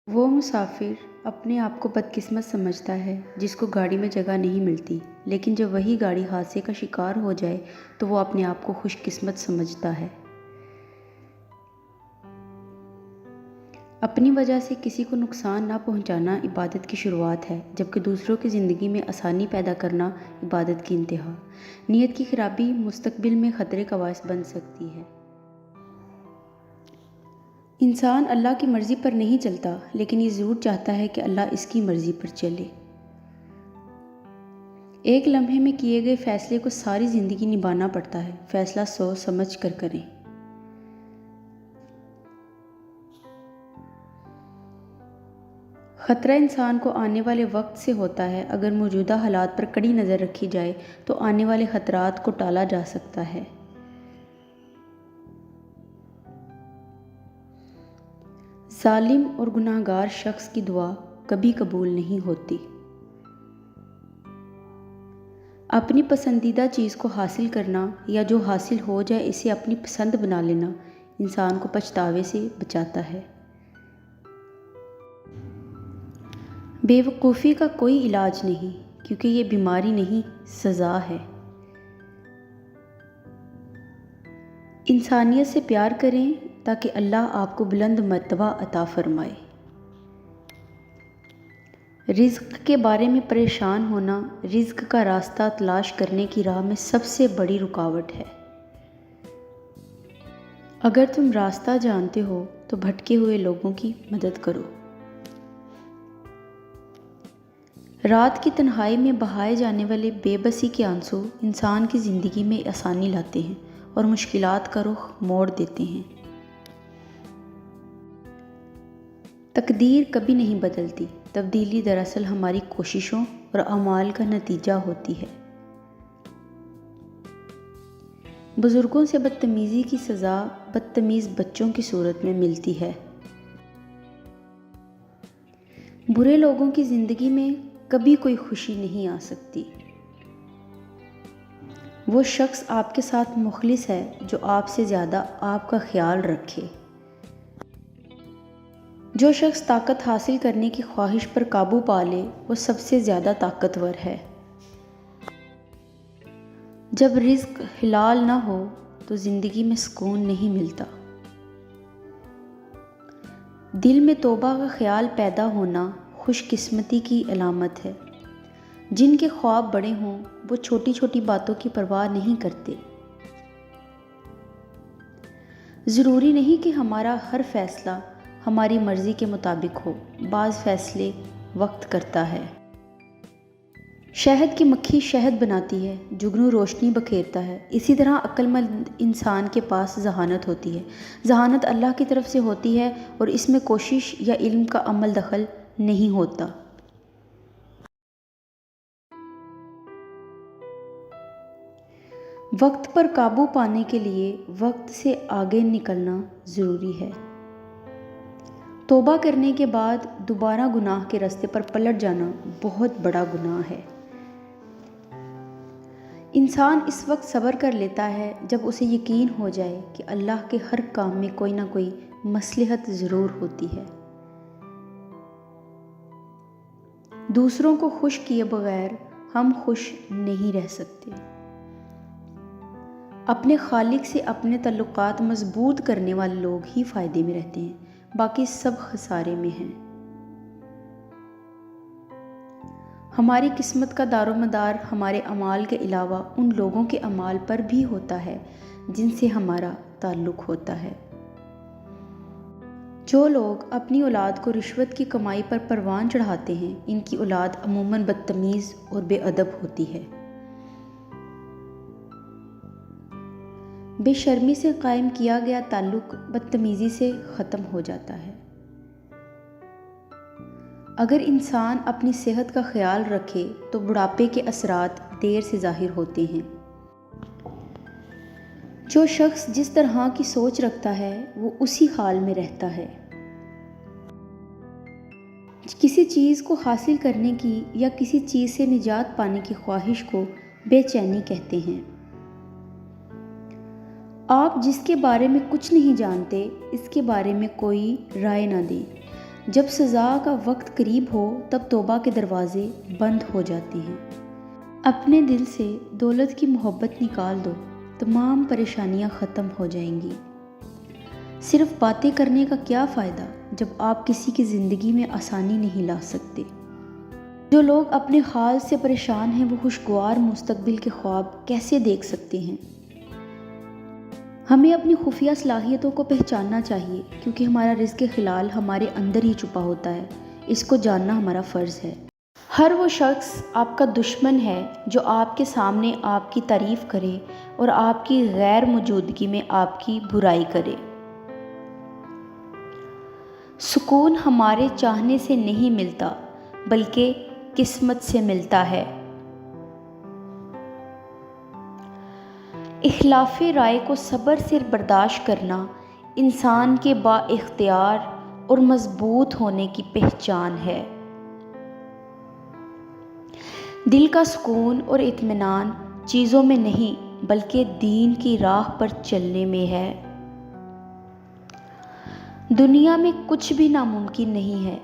وہ مسافر اپنے آپ کو بدقسمت سمجھتا ہے جس کو گاڑی میں جگہ نہیں ملتی، لیکن جب وہی گاڑی حادثے کا شکار ہو جائے تو وہ اپنے آپ کو خوش قسمت سمجھتا ہے۔ اپنی وجہ سے کسی کو نقصان نہ پہنچانا عبادت کی شروعات ہے، جبکہ دوسروں کی زندگی میں آسانی پیدا کرنا عبادت کی انتہا۔ نیت کی خرابی مستقبل میں خطرے کا باعث بن سکتی ہے۔ انسان اللہ کی مرضی پر نہیں چلتا، لیکن یہ ضرور چاہتا ہے کہ اللہ اس کی مرضی پر چلے۔ ایک لمحے میں کیے گئے فیصلے کو ساری زندگی نبھانا پڑتا ہے۔ فیصلہ سوچ سمجھ کر کریں۔ خطرہ انسان کو آنے والے وقت سے ہوتا ہے۔ اگر موجودہ حالات پر کڑی نظر رکھی جائے تو آنے والے خطرات کو ٹالا جا سکتا ہے۔ ظالم اور گناہگار شخص کی دعا کبھی قبول نہیں ہوتی۔ اپنی پسندیدہ چیز کو حاصل کرنا یا جو حاصل ہو جائے اسے اپنی پسند بنا لینا انسان کو پچھتاوے سے بچاتا ہے۔ بے وقوفی کا کوئی علاج نہیں، کیونکہ یہ بیماری نہیں، سزا ہے۔ انسانیت سے پیار کریں تاکہ اللہ آپ کو بلند مرتبہ عطا فرمائے۔ رزق کے بارے میں پریشان ہونا رزق کا راستہ تلاش کرنے کی راہ میں سب سے بڑی رکاوٹ ہے۔ اگر تم راستہ جانتے ہو تو بھٹکے ہوئے لوگوں کی مدد کرو۔ رات کی تنہائی میں بہائے جانے والے بے بسی کے آنسو انسان کی زندگی میں آسانی لاتے ہیں اور مشکلات کا رخ موڑ دیتے ہیں۔ تقدیر کبھی نہیں بدلتی، تبدیلی دراصل ہماری کوششوں اور اعمال کا نتیجہ ہوتی ہے۔ بزرگوں سے بدتمیزی کی سزا بدتمیز بچوں کی صورت میں ملتی ہے۔ برے لوگوں کی زندگی میں کبھی کوئی خوشی نہیں آ سکتی۔ وہ شخص آپ کے ساتھ مخلص ہے جو آپ سے زیادہ آپ کا خیال رکھے۔ جو شخص طاقت حاصل کرنے کی خواہش پر قابو پا لے وہ سب سے زیادہ طاقتور ہے۔ جب رزق حلال نہ ہو تو زندگی میں سکون نہیں ملتا۔ دل میں توبہ کا خیال پیدا ہونا خوش قسمتی کی علامت ہے۔ جن کے خواب بڑے ہوں وہ چھوٹی چھوٹی باتوں کی پرواہ نہیں کرتے۔ ضروری نہیں کہ ہمارا ہر فیصلہ ہماری مرضی کے مطابق ہو، بعض فیصلے وقت کرتا ہے۔ شہد کی مکھی شہد بناتی ہے، جگنو روشنی بکھیرتا ہے، اسی طرح عقل مند انسان کے پاس ذہانت ہوتی ہے۔ ذہانت اللہ کی طرف سے ہوتی ہے اور اس میں کوشش یا علم کا عمل دخل نہیں ہوتا۔ وقت پر قابو پانے کے لیے وقت سے آگے نکلنا ضروری ہے۔ توبہ کرنے کے بعد دوبارہ گناہ کے راستے پر پلٹ جانا بہت بڑا گناہ ہے۔ انسان اس وقت صبر کر لیتا ہے جب اسے یقین ہو جائے کہ اللہ کے ہر کام میں کوئی نہ کوئی مصلحت ضرور ہوتی ہے۔ دوسروں کو خوش کیے بغیر ہم خوش نہیں رہ سکتے۔ اپنے خالق سے اپنے تعلقات مضبوط کرنے والے لوگ ہی فائدے میں رہتے ہیں، باقی سب خسارے میں ہیں۔ ہماری قسمت کا دار و مدار ہمارے اعمال کے علاوہ ان لوگوں کے اعمال پر بھی ہوتا ہے جن سے ہمارا تعلق ہوتا ہے۔ جو لوگ اپنی اولاد کو رشوت کی کمائی پر پروان چڑھاتے ہیں ان کی اولاد عموماً بدتمیز اور بے ادب ہوتی ہے۔ بے شرمی سے قائم کیا گیا تعلق بدتمیزی سے ختم ہو جاتا ہے۔ اگر انسان اپنی صحت کا خیال رکھے تو بڑھاپے کے اثرات دیر سے ظاہر ہوتے ہیں۔ جو شخص جس طرح کی سوچ رکھتا ہے وہ اسی حال میں رہتا ہے۔ کسی چیز کو حاصل کرنے کی یا کسی چیز سے نجات پانے کی خواہش کو بے چینی کہتے ہیں۔ آپ جس کے بارے میں کچھ نہیں جانتے اس کے بارے میں کوئی رائے نہ دیں۔ جب سزا کا وقت قریب ہو تب توبہ کے دروازے بند ہو جاتے ہیں۔ اپنے دل سے دولت کی محبت نکال دو، تمام پریشانیاں ختم ہو جائیں گی۔ صرف باتیں کرنے کا کیا فائدہ جب آپ کسی کی زندگی میں آسانی نہیں لا سکتے؟ جو لوگ اپنے حال سے پریشان ہیں وہ خوشگوار مستقبل کے خواب کیسے دیکھ سکتے ہیں؟ ہمیں اپنی خفیہ صلاحیتوں کو پہچاننا چاہیے، کیونکہ ہمارا رزق حلال ہمارے اندر ہی چھپا ہوتا ہے۔ اس کو جاننا ہمارا فرض ہے۔ ہر وہ شخص آپ کا دشمن ہے جو آپ کے سامنے آپ کی تعریف کرے اور آپ کی غیر موجودگی میں آپ کی برائی کرے۔ سکون ہمارے چاہنے سے نہیں ملتا بلکہ قسمت سے ملتا ہے۔ اختلاف رائے کو صبر سے برداشت کرنا انسان کے با اختیار اور مضبوط ہونے کی پہچان ہے۔ دل کا سکون اور اطمینان چیزوں میں نہیں بلکہ دین کی راہ پر چلنے میں ہے۔ دنیا میں کچھ بھی ناممکن نہیں ہے،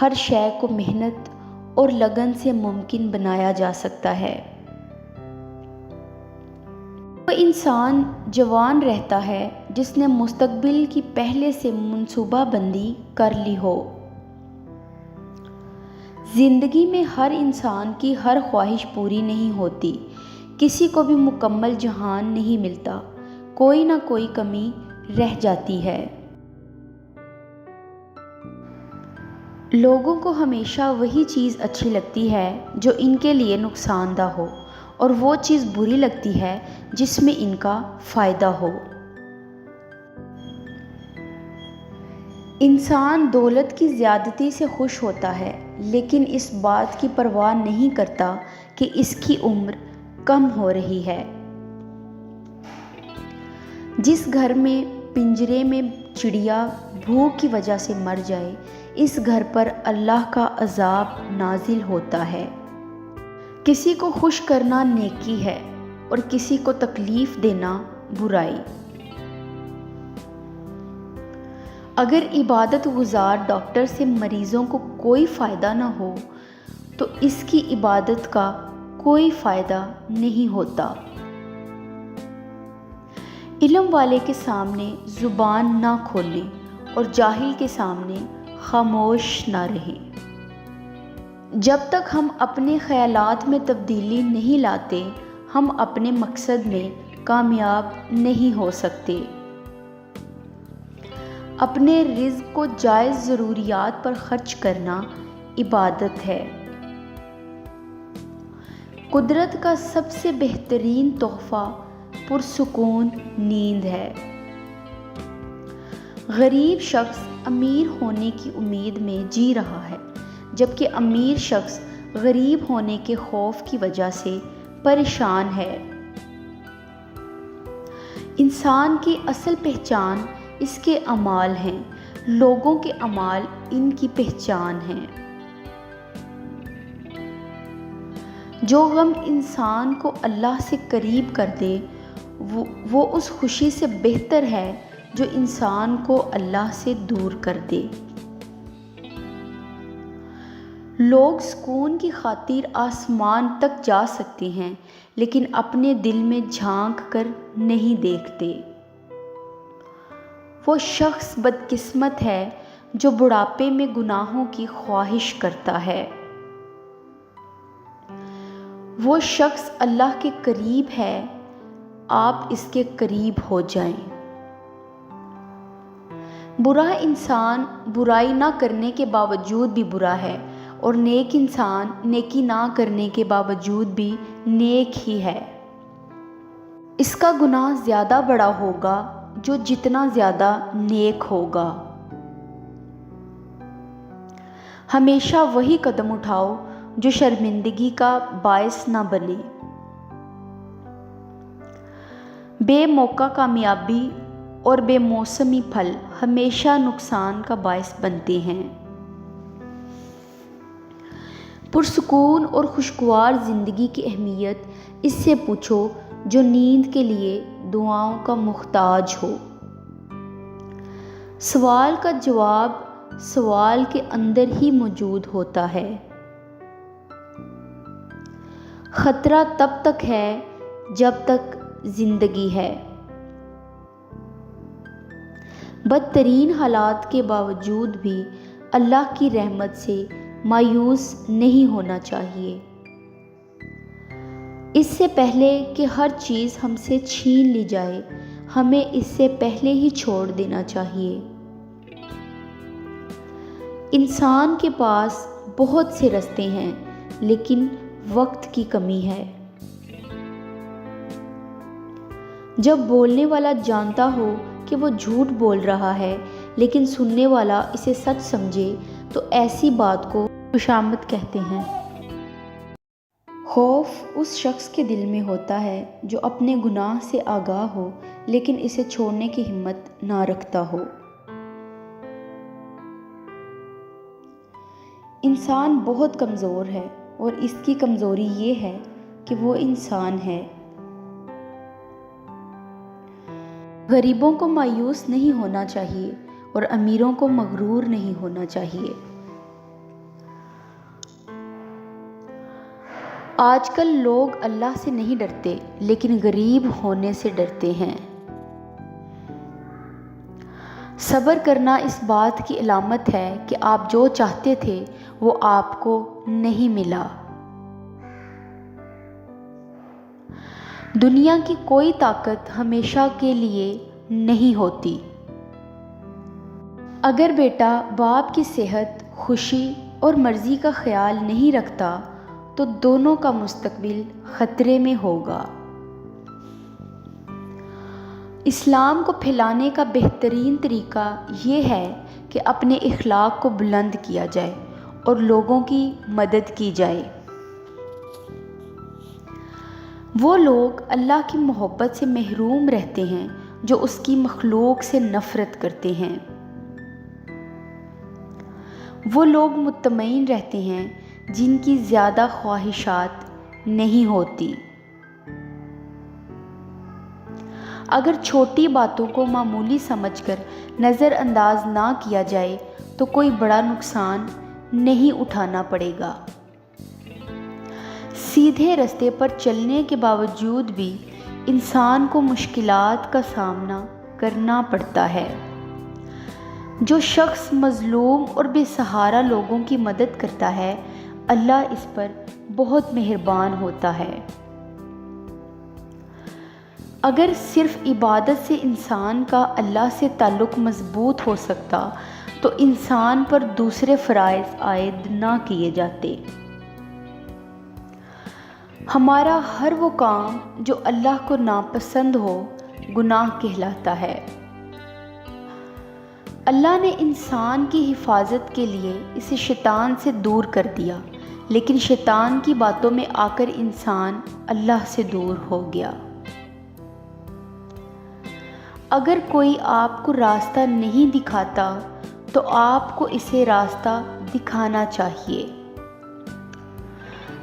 ہر شے کو محنت اور لگن سے ممکن بنایا جا سکتا ہے۔ وہ انسان جوان رہتا ہے جس نے مستقبل کی پہلے سے منصوبہ بندی کر لی ہو۔ زندگی میں ہر انسان کی ہر خواہش پوری نہیں ہوتی، کسی کو بھی مکمل جہان نہیں ملتا، کوئی نہ کوئی کمی رہ جاتی ہے۔ لوگوں کو ہمیشہ وہی چیز اچھی لگتی ہے جو ان کے لیے نقصان دہ ہو، اور وہ چیز بری لگتی ہے جس میں ان کا فائدہ ہو۔ انسان دولت کی زیادتی سے خوش ہوتا ہے لیکن اس بات کی پرواہ نہیں کرتا کہ اس کی عمر کم ہو رہی ہے۔ جس گھر میں پنجرے میں چڑیا بھوک کی وجہ سے مر جائے، اس گھر پر اللہ کا عذاب نازل ہوتا ہے۔ کسی کو خوش کرنا نیکی ہے اور کسی کو تکلیف دینا برائی۔ اگر عبادت گزار ڈاکٹر سے مریضوں کو کوئی فائدہ نہ ہو تو اس کی عبادت کا کوئی فائدہ نہیں ہوتا۔ علم والے کے سامنے زبان نہ کھولیں اور جاہل کے سامنے خاموش نہ رہیں۔ جب تک ہم اپنے خیالات میں تبدیلی نہیں لاتے، ہم اپنے مقصد میں کامیاب نہیں ہو سکتے۔ اپنے رزق کو جائز ضروریات پر خرچ کرنا عبادت ہے۔ قدرت کا سب سے بہترین تحفہ پرسکون نیند ہے۔ غریب شخص امیر ہونے کی امید میں جی رہا ہے، جبکہ امیر شخص غریب ہونے کے خوف کی وجہ سے پریشان ہے۔ انسان کی اصل پہچان اس کے اعمال ہیں، لوگوں کے اعمال ان کی پہچان ہیں۔ جو غم انسان کو اللہ سے قریب کر دے وہ اس خوشی سے بہتر ہے جو انسان کو اللہ سے دور کر دے۔ لوگ سکون کی خاطر آسمان تک جا سکتے ہیں لیکن اپنے دل میں جھانک کر نہیں دیکھتے۔ وہ شخص بدقسمت ہے جو بڑھاپے میں گناہوں کی خواہش کرتا ہے۔ وہ شخص اللہ کے قریب ہے، آپ اس کے قریب ہو جائیں۔ برا انسان برائی نہ کرنے کے باوجود بھی برا ہے، اور نیک انسان نیکی نہ کرنے کے باوجود بھی نیک ہی ہے۔ اس کا گناہ زیادہ بڑا ہوگا جو جتنا زیادہ نیک ہوگا۔ ہمیشہ وہی قدم اٹھاؤ جو شرمندگی کا باعث نہ بنے۔ بے موقع کامیابی اور بے موسمی پھل ہمیشہ نقصان کا باعث بنتے ہیں۔ پرسکون اور خوشگوار زندگی کی اہمیت اس سے پوچھو جو نیند کے لیے دعاؤں کا محتاج ہو۔ سوال کا جواب سوال کے اندر ہی موجود ہوتا ہے۔ خطرہ تب تک ہے جب تک زندگی ہے۔ بدترین حالات کے باوجود بھی اللہ کی رحمت سے مایوس نہیں ہونا چاہیے۔ اس سے پہلے کہ ہر چیز ہم سے چھین لی جائے، ہمیں اس سے پہلے ہی چھوڑ دینا چاہیے۔ انسان کے پاس بہت سے راستے ہیں، لیکن وقت کی کمی ہے۔ جب بولنے والا جانتا ہو کہ وہ جھوٹ بول رہا ہے لیکن سننے والا اسے سچ سمجھے تو ایسی بات کو خوشامد کہتے ہیں۔ خوف اس شخص کے دل میں ہوتا ہے جو اپنے گناہ سے آگاہ ہو لیکن اسے چھوڑنے کی ہمت نہ رکھتا ہو۔ انسان بہت کمزور ہے اور اس کی کمزوری یہ ہے کہ وہ انسان ہے۔ غریبوں کو مایوس نہیں ہونا چاہیے اور امیروں کو مغرور نہیں ہونا چاہیے۔ آج کل لوگ اللہ سے نہیں ڈرتے لیکن غریب ہونے سے ڈرتے ہیں۔ صبر کرنا اس بات کی علامت ہے کہ آپ جو چاہتے تھے وہ آپ کو نہیں ملا۔ دنیا کی کوئی طاقت ہمیشہ کے لیے نہیں ہوتی۔ اگر بیٹا باپ کی صحت، خوشی اور مرضی کا خیال نہیں رکھتا تو دونوں کا مستقبل خطرے میں ہوگا۔ اسلام کو پھیلانے کا بہترین طریقہ یہ ہے کہ اپنے اخلاق کو بلند کیا جائے اور لوگوں کی مدد کی جائے۔ وہ لوگ اللہ کی محبت سے محروم رہتے ہیں جو اس کی مخلوق سے نفرت کرتے ہیں۔ وہ لوگ مطمئن رہتے ہیں جن کی زیادہ خواہشات نہیں ہوتی۔ اگر چھوٹی باتوں کو معمولی سمجھ کر نظر انداز نہ کیا جائے تو کوئی بڑا نقصان نہیں اٹھانا پڑے گا۔ سیدھے راستے پر چلنے کے باوجود بھی انسان کو مشکلات کا سامنا کرنا پڑتا ہے۔ جو شخص مظلوم اور بے سہارا لوگوں کی مدد کرتا ہے، اللہ اس پر بہت مہربان ہوتا ہے۔ اگر صرف عبادت سے انسان کا اللہ سے تعلق مضبوط ہو سکتا تو انسان پر دوسرے فرائض عائد نہ کیے جاتے۔ ہمارا ہر وہ کام جو اللہ کو ناپسند ہو گناہ کہلاتا ہے۔ اللہ نے انسان کی حفاظت کے لیے اسے شیطان سے دور کر دیا، لیکن شیطان کی باتوں میں آ کر انسان اللہ سے دور ہو گیا۔ اگر کوئی آپ کو راستہ نہیں دکھاتا تو آپ کو اسے راستہ دکھانا چاہیے۔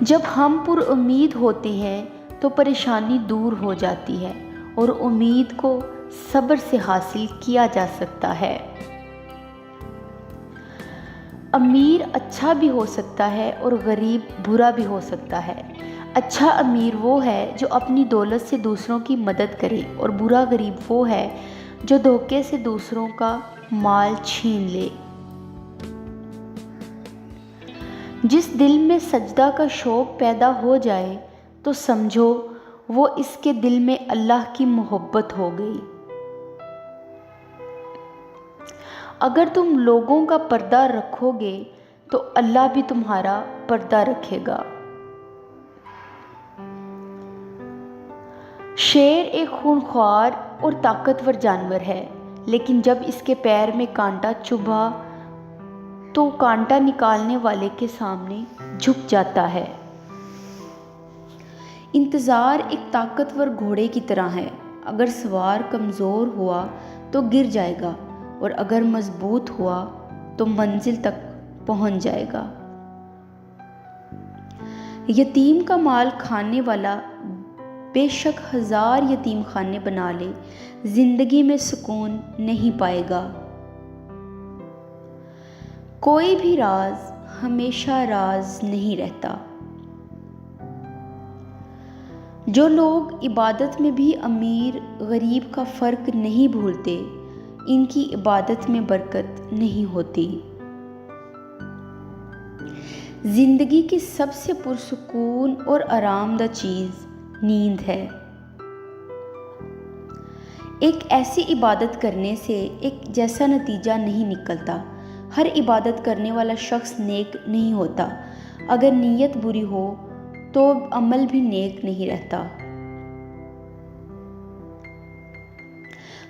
جب ہم پر امید ہوتے ہیں تو پریشانی دور ہو جاتی ہے اور امید کو صبر سے حاصل کیا جا سکتا ہے۔ امیر اچھا بھی ہو سکتا ہے اور غریب برا بھی ہو سکتا ہے۔ اچھا امیر وہ ہے جو اپنی دولت سے دوسروں کی مدد کرے اور برا غریب وہ ہے جو دھوکے سے دوسروں کا مال چھین لے۔ جس دل میں سجدہ کا شوق پیدا ہو جائے تو سمجھو وہ اس کے دل میں اللہ کی محبت ہو گئی۔ اگر تم لوگوں کا پردہ رکھو گے تو اللہ بھی تمہارا پردہ رکھے گا۔ شیر ایک خونخوار اور طاقتور جانور ہے، لیکن جب اس کے پیر میں کانٹا چبھا تو کانٹا نکالنے والے کے سامنے جھک جاتا ہے۔ انتظار ایک طاقتور گھوڑے کی طرح ہے، اگر سوار کمزور ہوا تو گر جائے گا اور اگر مضبوط ہوا تو منزل تک پہنچ جائے گا۔ یتیم کا مال کھانے والا بے شک 1000 یتیم خانے بنا لے، زندگی میں سکون نہیں پائے گا۔ کوئی بھی راز ہمیشہ راز نہیں رہتا۔ جو لوگ عبادت میں بھی امیر غریب کا فرق نہیں بھولتے، ان کی عبادت میں برکت نہیں ہوتی۔ زندگی کی سب سے پرسکون اور آرام دہ چیز نیند ہے۔ ایک ایسی عبادت کرنے سے ایک جیسا نتیجہ نہیں نکلتا۔ ہر عبادت کرنے والا شخص نیک نہیں ہوتا۔ اگر نیت بری ہو تو عمل بھی نیک نہیں رہتا۔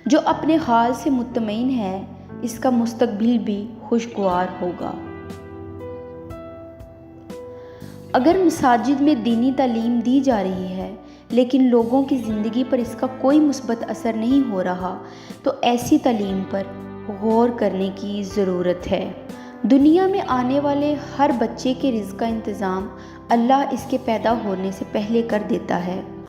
جو اپنے حال سے مطمئن ہے، اس کا مستقبل بھی خوشگوار ہوگا۔ اگر مساجد میں دینی تعلیم دی جا رہی ہے لیکن لوگوں کی زندگی پر اس کا کوئی مثبت اثر نہیں ہو رہا، تو ایسی تعلیم پر غور کرنے کی ضرورت ہے۔ دنیا میں آنے والے ہر بچے کے رزق کا انتظام اللہ اس کے پیدا ہونے سے پہلے کر دیتا ہے۔